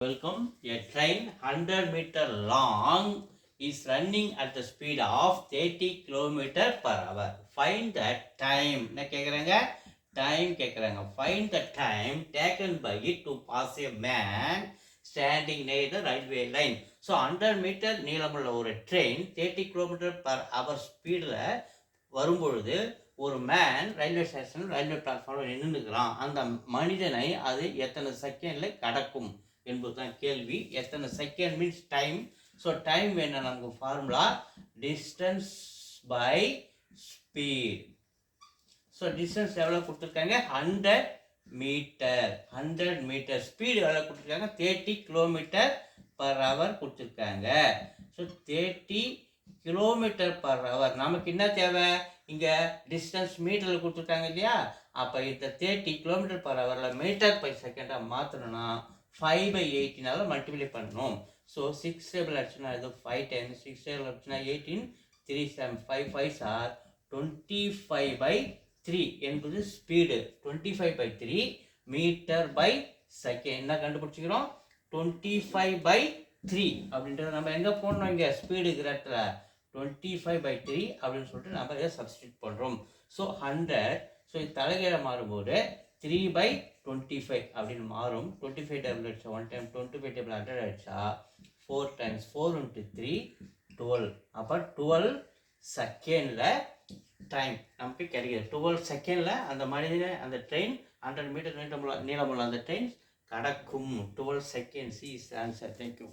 Welcome. A train 100-meter long is running at the speed of 30 kilometer per hour. Find the time. என்ன கேக்குறாங்க? Time கேக்குறாங்க. Find the time taken by it to pass a man standing near the railway line. So 100 meter நீளமுள்ள ஒரு train 30 kilometer per hour ஸ்பீடில் வரும்பொழுது ஒரு man railway station railway பிளாட்ஃபார்மில் நின்றுக்கிறான். அந்த மனிதனை அது எத்தனை செகண்டில் கடக்கும் என்பதுதான் கேள்வி. எத்தனை second means time. So time வேணும் நமக்கு formula distance by speed. So distance எவ்வளோ கொடுத்துருக்காங்க? 100 மீட்டர். 100 மீட்டர். ஸ்பீடு எவ்வளோ கொடுத்துருக்காங்க? 30 கிலோமீட்டர் பர் ஹவர் கொடுத்துருக்காங்க. So 30 kilometre per hour. நமக்கு என்ன தேவை? இங்கே டிஸ்டன்ஸ் மீட்டரில் கொடுத்துருக்காங்க இல்லையா? அப்போ இந்த 30 கிலோமீட்டர் பர் ஹவரில் மீட்டர் பை செகண்டாக மாற்றணும்னா 5/18 மல்டிப்ளை பண்ணணும். ஸோ 6 டேபிள் அடிச்சுன்னா இது 5 டைம்ஸ் 6 டேபிள் அடிச்சுன்னா 18 3 7 5 5 ஆர் 25/3 என்பது ஸ்பீடு. 25/3 metre by second. என்ன கண்டுபிடிச்சிக்கிறோம்? 25/3 அப்படின்றத நம்ம எங்கே போடணும்? இங்கே ஸ்பீடு இருக்கிற இடத்துல 25/3 அப்படின்னு சொல்லிட்டு நம்ம இதை சப்ஸ்டியூட் பண்ணுறோம். ஸோ 100. ஸோ இது தலைகீழ மாறும்போது 3/25 அப்படின்னு மாறும். 25 டேபிள் அடிச்சா 1 டைம் 25 டேபிள் 100 அடிச்சா 4 டைம்ஸ் 4 × 3 12. அப்போ 12 செகண்டில் டைம் நமக்கு கிடைக்கிது. 12 செகண்டில் அந்த மனிதனை அந்த ட்ரெயின் 100 மீட்டர் நீளமுள்ள அந்த ட்ரெயின் கடக்கும். 12 செகண்ட்ஸ் இஸ் ஆன்சர். தேங்க்யூ.